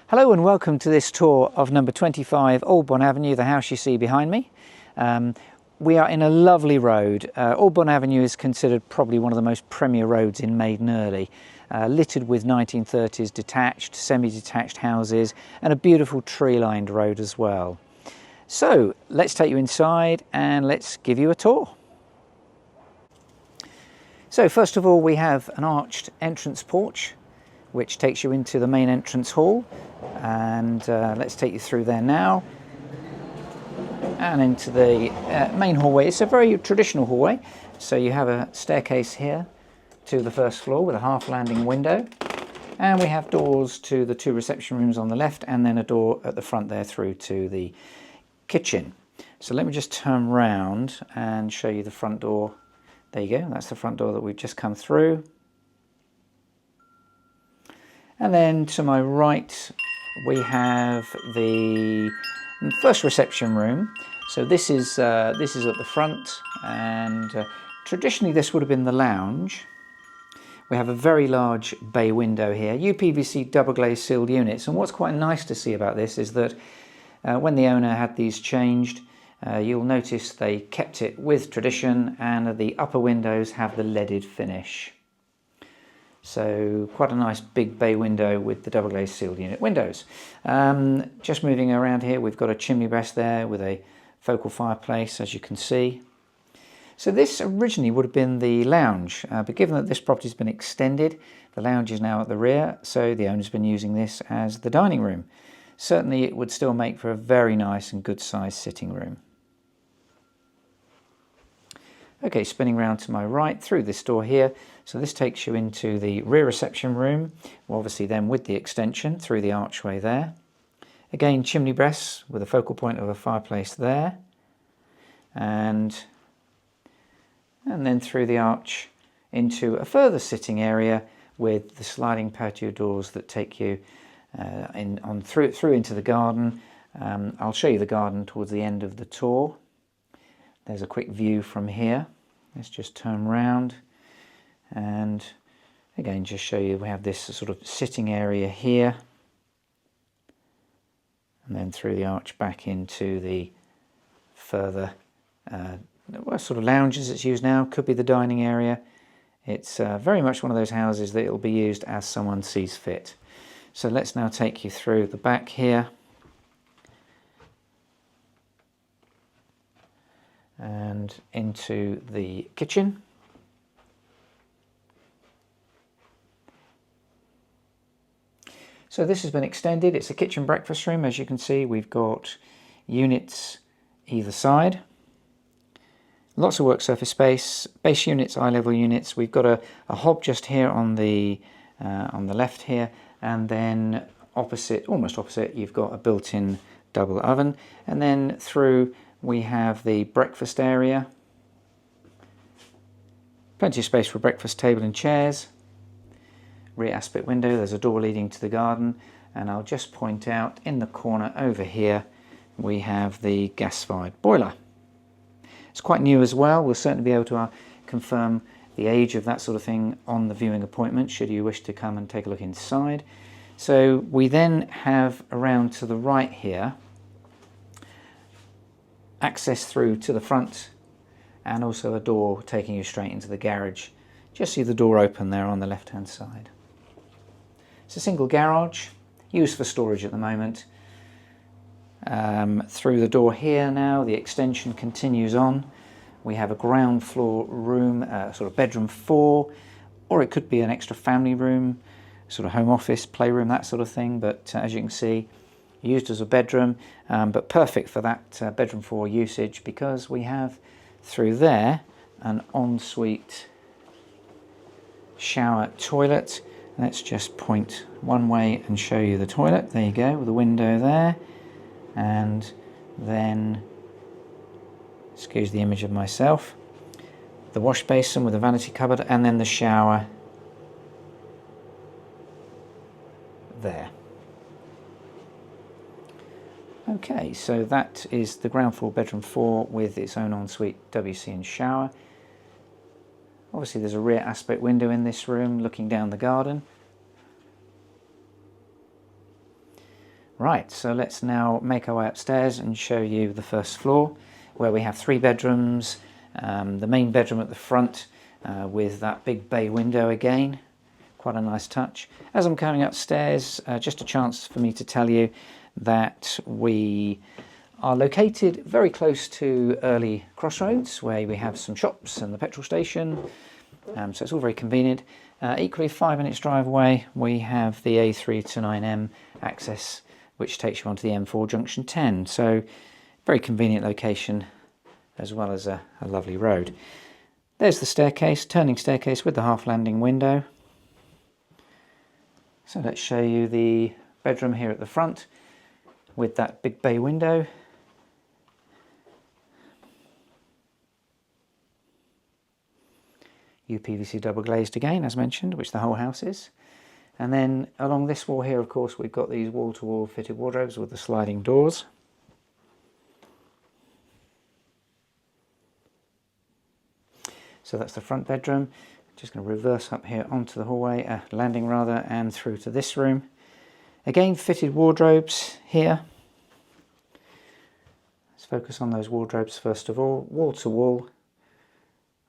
Hello and welcome to this tour of number 25 Aldbourne Avenue, the house you see behind me. We are in a lovely road. Aldbourne Avenue is considered probably one of the most premier roads in Maiden Earley, littered with 1930s detached, semi-detached houses and a beautiful tree-lined road as well. So let's take you inside and let's give you a tour. So first of all, we have an arched entrance porch which takes you into the main entrance hall, and let's take you through there now and into the main hallway. It's a very traditional hallway, so you have a staircase here to the first floor with a half landing window, and we have doors to the two reception rooms on the left and then a door at the front there through to the kitchen. So let me just turn round and show you the front door. There you go, that's the front door that we've just come through. And then to my right we have the first reception room. So this is at the front, and traditionally this would have been the lounge. We have a very large bay window here, UPVC double glazed sealed units, and what's quite nice to see about this is that when the owner had these changed, you'll notice they kept it with tradition, and the upper windows have the leaded finish. So quite a nice big bay window with the double glazed sealed unit windows. Just moving around here, we've got a chimney breast there with a focal fireplace, as you can see. So this originally would have been the lounge, but given that this property has been extended, the lounge is now at the rear, so the owner's been using this as the dining room. Certainly it would still make for a very nice and good sized sitting room. Okay, spinning round to my right through this door here. So this takes you into the rear reception room, well, obviously then with the extension through the archway there. Again, chimney breasts with a focal point of a fireplace there. And then through the arch into a further sitting area with the sliding patio doors that take you through into the garden. I'll show you the garden towards the end of the tour. There's a quick view from here. Let's just turn round and again just show you we have this sort of sitting area here, and then through the arch back into the further what sort of lounge as it's used now, could be the dining area. It's very much one of those houses that it'll be used as someone sees fit. So let's now take you through the back here and into the kitchen. So this has been extended. It's a kitchen breakfast room. As you can see, we've got units either side. Lots of work surface space, base units, eye level units. We've got a hob just here on the left here, and then opposite, almost opposite, you've got a built-in double oven, and then through we have the breakfast area. Plenty of space for a breakfast table and chairs. Rear aspect window, there's a door leading to the garden, and I'll just point out in the corner over here we have the gas-fired boiler. It's quite new as well. We'll certainly be able to confirm the age of that sort of thing on the viewing appointment should you wish to come and take a look inside. So we then have around to the right here access through to the front, and also a door taking you straight into the garage. Just see the door open there on the left hand side. It's a single garage used for storage at the moment. Through the door here now the extension continues on. We have a ground floor room, sort of bedroom 4, or it could be an extra family room, sort of home office, playroom, that sort of thing, but as you can see, used as a bedroom, but perfect for that bedroom 4 usage, because we have through there an ensuite shower toilet. Let's just point one way and show you the toilet. There you go, with the window there, and then, excuse the image of myself, the wash basin with a vanity cupboard, and then the shower there. Okay, so that is the ground floor bedroom 4 with its own ensuite WC and shower. Obviously there's a rear aspect window in this room looking down the garden. Right, so let's now make our way upstairs and show you the first floor, where we have 3 bedrooms, the main bedroom at the front with that big bay window again, quite a nice touch. As I'm coming upstairs, just a chance for me to tell you that we are located very close to Earley Crossroads, where we have some shops and the petrol station, so it's all very convenient. Equally 5 minutes drive away we have the A3 to 9M access, which takes you onto the M4 junction 10, so very convenient location as well as a lovely road. There's the staircase, turning staircase with the half landing window. So let's show you the bedroom here at the front with that big bay window. UPVC double glazed again, as mentioned, which the whole house is. And then along this wall here, of course, we've got these wall-to-wall fitted wardrobes with the sliding doors. So that's the front bedroom. Just going to reverse up here onto the hallway, landing rather, and through to this room. Again, fitted wardrobes here. Let's focus on those wardrobes first of all. Wall-to-wall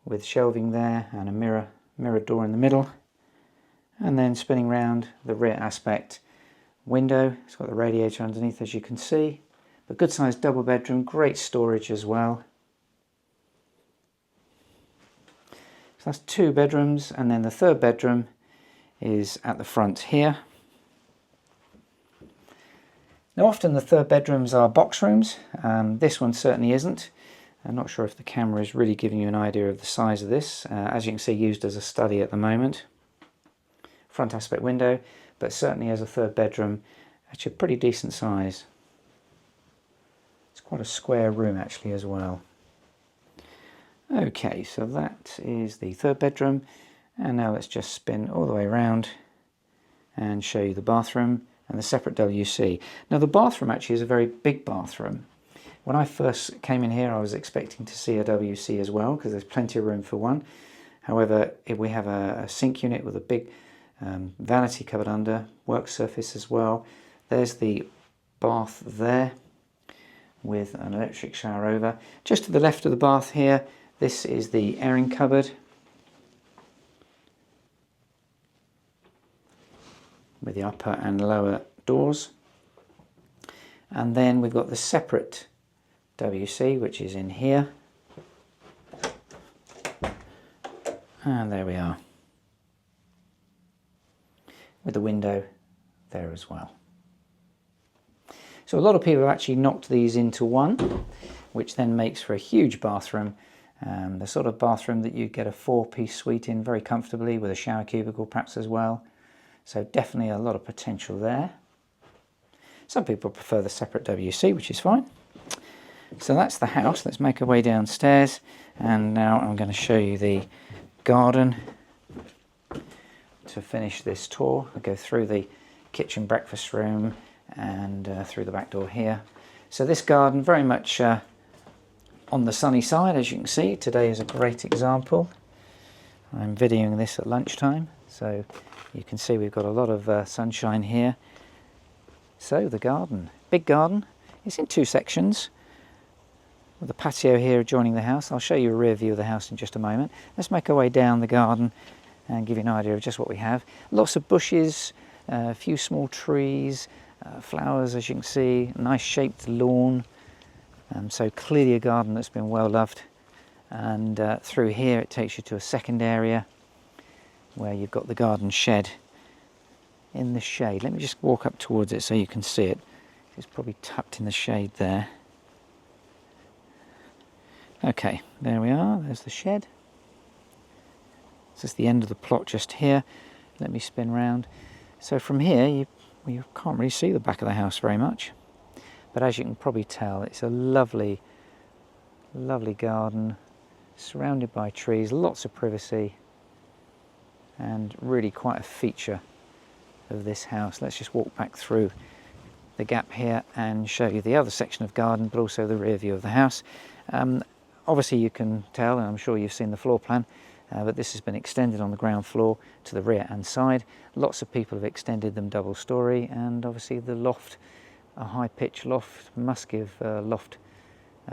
with shelving there and a mirror door in the middle. And then spinning round the rear aspect window. It's got the radiator underneath, as you can see. But good sized double bedroom, great storage as well. So that's 2 bedrooms, and then the third bedroom is at the front here. Now often the third bedrooms are box rooms. This one certainly isn't. I'm not sure if the camera is really giving you an idea of the size of this. As you can see, used as a study at the moment. Front aspect window, but certainly as a third bedroom, actually a pretty decent size. It's quite a square room actually as well. Okay, so that is the third bedroom, and now let's just spin all the way around and show you the bathroom and the separate WC. Now the bathroom actually is a very big bathroom. When I first came in here I was expecting to see a WC as well, because there's plenty of room for one. However, we have a sink unit with a big vanity covered under, work surface as well. There's the bath there with an electric shower over. Just to the left of the bath here, this is the airing cupboard with the upper and lower doors. And then we've got the separate WC, which is in here. And there we are, with the window there as well. So a lot of people have actually knocked these into one, which then makes for a huge bathroom. The sort of bathroom that you get a 4-piece suite in very comfortably, with a shower cubicle perhaps as well. So definitely a lot of potential there. Some people prefer the separate WC, which is fine. So that's the house. Let's make our way downstairs, and now I'm going to show you the garden to finish this tour. I'll go through the kitchen breakfast room and through the back door here. So this garden very much on the sunny side, as you can see. Today is a great example. I'm videoing this at lunchtime, so you can see we've got a lot of sunshine here. So the garden, big garden. It's in 2 sections, with the patio here adjoining the house. I'll show you a rear view of the house in just a moment. Let's make our way down the garden and give you an idea of just what we have. Lots of bushes, a few small trees, flowers, as you can see, nice shaped lawn. So clearly a garden that's been well loved. And through here it takes you to a second area where you've got the garden shed in the shade. Let me just walk up towards it so you can see it. It's probably tucked in the shade there. Okay, there we are, there's the shed. This is the end of the plot just here. Let me spin round. So from here you can't really see the back of the house very much, but as you can probably tell, it's a lovely garden surrounded by trees, lots of privacy, and really quite a feature of this house. Let's just walk back through the gap here and show you the other section of garden, but also the rear view of the house. Obviously you can tell, and I'm sure you've seen the floor plan, but this has been extended on the ground floor to the rear and side. Lots of people have extended them double story, and obviously the loft a high pitch loft must give loft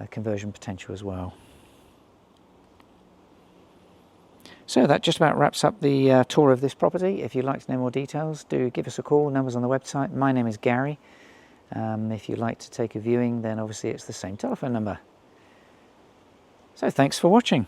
conversion potential as well. So that just about wraps up the tour of this property. If you'd like to know more details, do give us a call. Numbers on the website. My name is Gary. If you'd like to take a viewing, then obviously it's the same telephone number. So thanks for watching.